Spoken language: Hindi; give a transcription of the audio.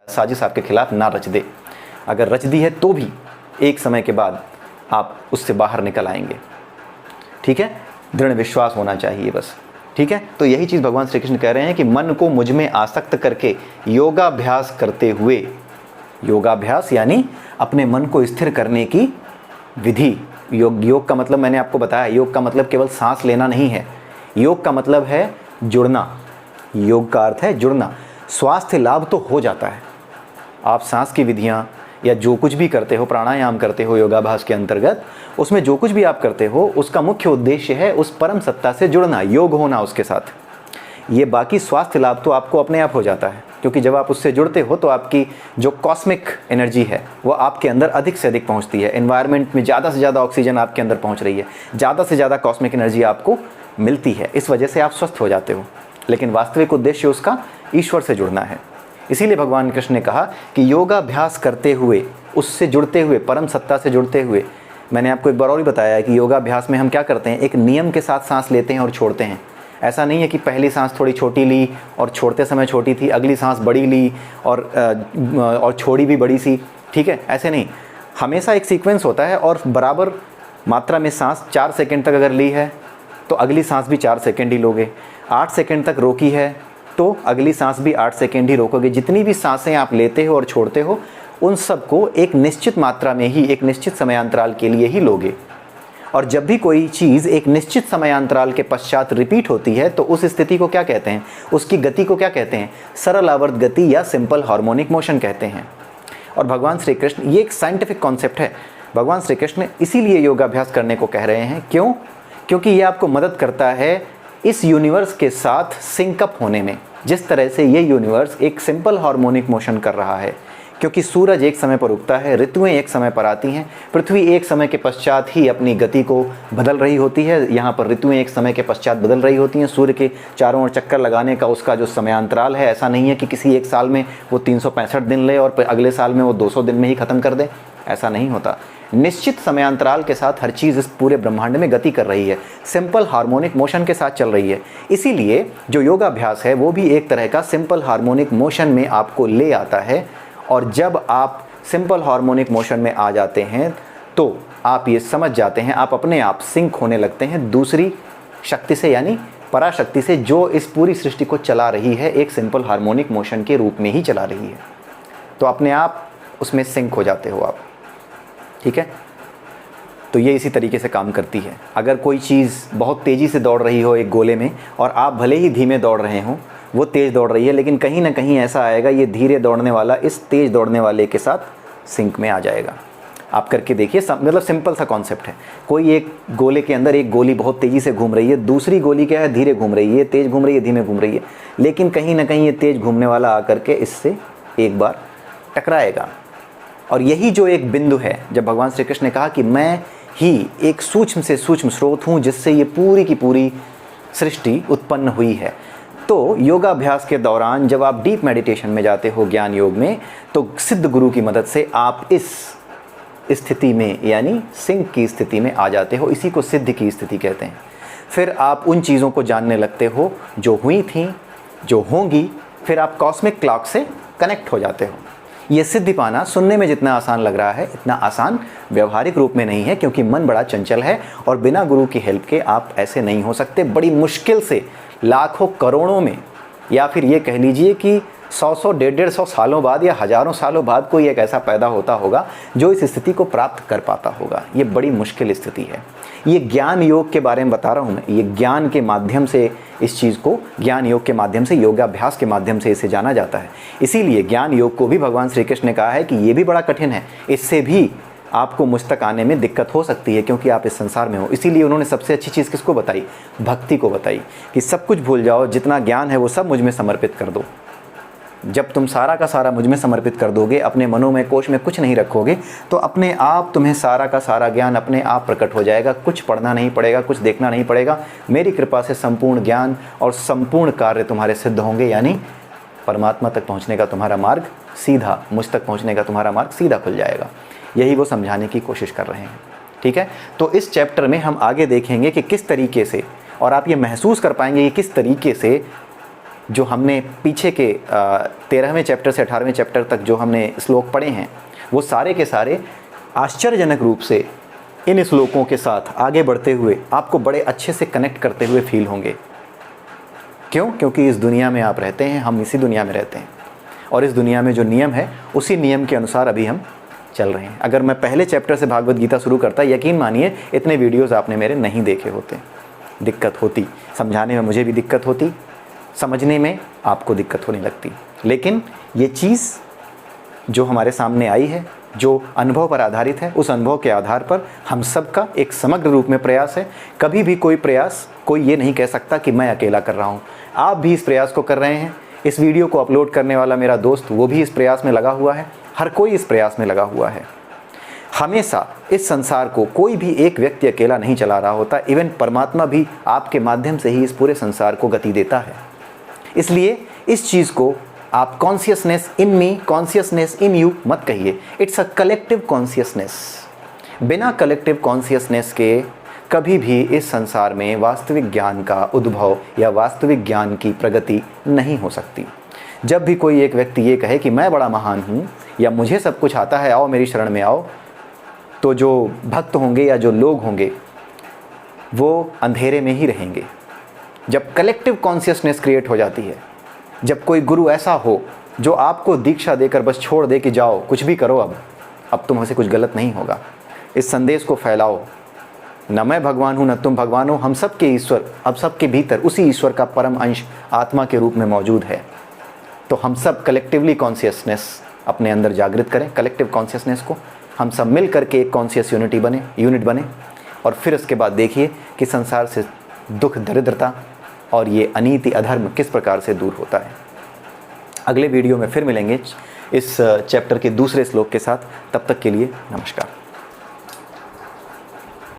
साजिश आपके खिलाफ ना रच दे। अगर रच दी है तो भी एक समय के बाद आप उससे बाहर निकल आएंगे। ठीक है, दृढ़ विश्वास होना चाहिए बस। ठीक है, तो यही चीज़ भगवान श्री कृष्ण कह रहे हैं कि मन को मुझ में आसक्त करके योगाभ्यास करते हुए, योगाभ्यास यानी अपने मन को स्थिर करने की विधि। योग का मतलब मैंने आपको बताया, योग का मतलब केवल सांस लेना नहीं है। योग का मतलब है जुड़ना। योग का अर्थ है जुड़ना। स्वास्थ्य लाभ तो हो जाता है, आप सांस की विधियाँ या जो कुछ भी करते हो, प्राणायाम करते हो योगाभ्यास के अंतर्गत, उसमें जो कुछ भी आप करते हो उसका मुख्य उद्देश्य है उस परम सत्ता से जुड़ना, योग होना उसके साथ। ये बाकी स्वास्थ्य लाभ तो आपको अपने आप हो जाता है, क्योंकि जब आप उससे जुड़ते हो तो आपकी जो कॉस्मिक एनर्जी है वो आपके अंदर अधिक से अधिक पहुंचती है। एनवायरनमेंट में ज़्यादा से ज़्यादा ऑक्सीजन आपके अंदर पहुंच रही है, ज़्यादा से ज़्यादा कॉस्मिक एनर्जी आपको मिलती है, इस वजह से आप स्वस्थ हो जाते हो। लेकिन वास्तविक उद्देश्य उसका ईश्वर से जुड़ना है। इसीलिए भगवान कृष्ण ने कहा कि योगाभ्यास करते हुए, उससे जुड़ते हुए, परम सत्ता से जुड़ते हुए। मैंने आपको एक बार और भी बताया है कि योगाभ्यास में हम क्या करते हैं, एक नियम के साथ सांस लेते हैं और छोड़ते हैं। ऐसा नहीं है कि पहली सांस थोड़ी छोटी ली और छोड़ते समय छोटी थी, अगली सांस बड़ी ली और छोड़ी भी बड़ी सी। ठीक है, ऐसे नहीं, हमेशा एक सीक्वेंस होता है और बराबर मात्रा में सांस 4 सेकंड तक अगर ली है तो अगली सांस भी 4 सेकंड ही लोगे। 8 सेकंड तक रोकी है तो अगली सांस भी 8 सेकंड ही रोकोगे। जितनी भी सांसें आप लेते हो और छोड़ते हो उन सबको एक निश्चित मात्रा में ही, एक निश्चित समयांतराल के लिए ही लोगे। और जब भी कोई चीज़ एक निश्चित समयांतराल के पश्चात रिपीट होती है तो उस स्थिति को क्या कहते हैं, उसकी गति को क्या कहते हैं, सरल आवर्त गति या सिंपल हार्मोनिक मोशन कहते हैं। और भगवान श्री कृष्ण, ये एक साइंटिफिक कॉन्सेप्ट है, भगवान श्री कृष्ण इसीलिए योगाभ्यास करने को कह रहे हैं। क्यों? क्योंकि ये आपको मदद करता है इस यूनिवर्स के साथ सिंकअप होने में। जिस तरह से ये यूनिवर्स एक सिंपल हार्मोनिक मोशन कर रहा है, क्योंकि सूरज एक समय पर उगता है, ऋतुएं एक समय पर आती हैं, पृथ्वी एक समय के पश्चात ही अपनी गति को बदल रही होती है। यहाँ पर ऋतुएं एक समय के पश्चात बदल रही होती हैं। सूर्य के चारों ओर चक्कर लगाने का उसका जो समयांतराल है, ऐसा नहीं है कि किसी एक साल में वो 365 दिन ले और अगले साल में वो 200 दिन में ही ख़त्म कर दे, ऐसा नहीं होता। निश्चित समयांतराल के साथ हर चीज़ इस पूरे ब्रह्मांड में गति कर रही है, सिंपल हार्मोनिक मोशन के साथ चल रही है। इसीलिए जो योगाभ्यास है वो भी एक तरह का सिंपल हार्मोनिक मोशन में आपको ले आता है। और जब आप सिंपल हार्मोनिक मोशन में आ जाते हैं तो आप ये समझ जाते हैं, आप अपने आप सिंक होने लगते हैं दूसरी शक्ति से, यानी पराशक्ति से, जो इस पूरी सृष्टि को चला रही है, एक सिंपल हार्मोनिक मोशन के रूप में ही चला रही है। तो अपने आप उसमें सिंक हो जाते हो आप। ठीक है, तो ये इसी तरीके से काम करती है। अगर कोई चीज़ बहुत तेज़ी से दौड़ रही हो एक गोले में और आप भले ही धीमे दौड़ रहे हो, वो तेज़ दौड़ रही है, लेकिन कहीं ना कहीं ऐसा आएगा ये धीरे दौड़ने वाला इस तेज़ दौड़ने वाले के साथ सिंक में आ जाएगा। आप करके देखिए, मतलब सिंपल सा कॉन्सेप्ट है। कोई एक गोले के अंदर एक गोली बहुत तेज़ी से घूम रही है, दूसरी गोली क्या है, धीरे घूम रही है, तेज़ घूम रही है, धीमे घूम रही है, लेकिन कहीं ना कहीं ये तेज़ घूमने वाला आकर के इससे एक बार टकराएगा। और यही जो एक बिंदु है, जब भगवान श्री कृष्ण ने कहा कि मैं ही एक सूक्ष्म से सूक्ष्म स्रोत हूँ जिससे ये पूरी की पूरी सृष्टि उत्पन्न हुई है। तो योगाभ्यास के दौरान जब आप डीप मेडिटेशन में जाते हो, ज्ञान योग में, तो सिद्ध गुरु की मदद से आप इस स्थिति में, यानी सिंक की स्थिति में आ जाते हो। इसी को सिद्ध की स्थिति कहते हैं। फिर आप उन चीज़ों को जानने लगते हो जो हुई थी, जो होंगी। फिर आप कॉस्मिक क्लॉक से कनेक्ट हो जाते हो। ये सिद्धि पाना सुनने में जितना आसान लग रहा है, इतना आसान व्यवहारिक रूप में नहीं है, क्योंकि मन बड़ा चंचल है और बिना गुरु की हेल्प के आप ऐसे नहीं हो सकते। बड़ी मुश्किल से लाखों करोड़ों में, या फिर ये कह लीजिए कि 100 150 सालों बाद या हज़ारों सालों बाद कोई एक ऐसा पैदा होता होगा जो इस स्थिति को प्राप्त कर पाता होगा। ये बड़ी मुश्किल स्थिति है। ये ज्ञान योग के बारे में बता रहा हूँ मैं। ये ज्ञान के माध्यम से इस चीज़ को, ज्ञान योग के माध्यम से, योगाभ्यास के माध्यम से इसे जाना जाता है। इसीलिए ज्ञान योग को भी भगवान श्री कृष्ण ने कहा है कि ये भी बड़ा कठिन है, इससे भी आपको मुझ तक आने में दिक्कत हो सकती है, क्योंकि आप इस संसार में हो। इसीलिए उन्होंने सबसे अच्छी चीज़ किसको बताई, भक्ति को बताई, कि सब कुछ भूल जाओ, जितना ज्ञान है वो सब मुझ में समर्पित कर दो। जब तुम सारा का सारा मुझ में समर्पित कर दोगे, अपने मनों में, कोश में कुछ नहीं रखोगे, तो अपने आप तुम्हें सारा का सारा ज्ञान अपने आप प्रकट हो जाएगा। कुछ पढ़ना नहीं पड़ेगा, कुछ देखना नहीं पड़ेगा। मेरी कृपा से संपूर्ण ज्ञान और संपूर्ण कार्य तुम्हारे सिद्ध होंगे, यानी परमात्मा तक पहुँचने का तुम्हारा मार्ग सीधा, मुझ तक पहुँचने का तुम्हारा मार्ग सीधा खुल जाएगा। यही वो समझाने की कोशिश कर रहे हैं। ठीक है, तो इस चैप्टर में हम आगे देखेंगे कि किस तरीके से, और आप ये महसूस कर पाएंगे कि किस तरीके से जो हमने पीछे के 13वें चैप्टर से 18वें चैप्टर तक जो हमने श्लोक पढ़े हैं, वो सारे के सारे आश्चर्यजनक रूप से इन श्लोकों के साथ आगे बढ़ते हुए आपको बड़े अच्छे से कनेक्ट करते हुए फील होंगे। क्यों? क्योंकि इस दुनिया में आप रहते हैं, हम इसी दुनिया में रहते हैं, और इस दुनिया में जो नियम है उसी नियम के अनुसार अभी हम चल रहे हैं। अगर मैं पहले चैप्टर से भागवत गीता शुरू करता, यकीन मानिए इतने वीडियोस आपने मेरे नहीं देखे होते। दिक्कत होती, समझाने में मुझे भी दिक्कत होती, समझने में आपको दिक्कत होने लगती। लेकिन ये चीज़ जो हमारे सामने आई है, जो अनुभव पर आधारित है, उस अनुभव के आधार पर हम सब का एक समग्र रूप में प्रयास है। कभी भी कोई प्रयास कोई ये नहीं कह सकता कि मैं अकेला कर रहा हूँ। आप भी इस प्रयास को कर रहे हैं। इस वीडियो को अपलोड करने वाला मेरा दोस्त, वो भी इस प्रयास में लगा हुआ है। हर कोई इस प्रयास में लगा हुआ है। हमेशा इस संसार को कोई भी एक व्यक्ति अकेला नहीं चला रहा होता। इवन परमात्मा भी आपके माध्यम से ही इस पूरे संसार को गति देता है। इसलिए इस चीज़ को आप consciousness in me, consciousness in you मत कहिए। It's a collective consciousness. बिना कलेक्टिव कॉन्शियसनेस के कभी भी इस संसार में वास्तविक ज्ञान का उद्भव या वास्तविक ज्ञान की प्रगति नहीं हो सकती। जब भी कोई एक व्यक्ति ये कहे कि मैं बड़ा महान हूँ या मुझे सब कुछ आता है, आओ मेरी शरण में आओ, तो जो भक्त होंगे या जो लोग होंगे वो अंधेरे में ही रहेंगे। जब कलेक्टिव कॉन्शियसनेस क्रिएट हो जाती है, जब कोई गुरु ऐसा हो जो आपको दीक्षा देकर बस छोड़ दे कि जाओ कुछ भी करो, अब तुमसे कुछ गलत नहीं होगा, इस संदेश को फैलाओ, न मैं भगवान हूँ न तुम भगवान हो, हम सब के ईश्वर, अब सबके भीतर उसी ईश्वर का परम अंश आत्मा के रूप में मौजूद है। तो हम सब कलेक्टिवली कॉन्शियसनेस अपने अंदर जागृत करें। कलेक्टिव कॉन्शियसनेस को हम सब मिल करके एक कॉन्शियस यूनिट बने, और फिर उसके बाद देखिए कि संसार से दुख, दरिद्रता और ये अनीति, अधर्म किस प्रकार से दूर होता है। अगले वीडियो में फिर मिलेंगे इस चैप्टर के दूसरे श्लोक के साथ। तब तक के लिए नमस्कार।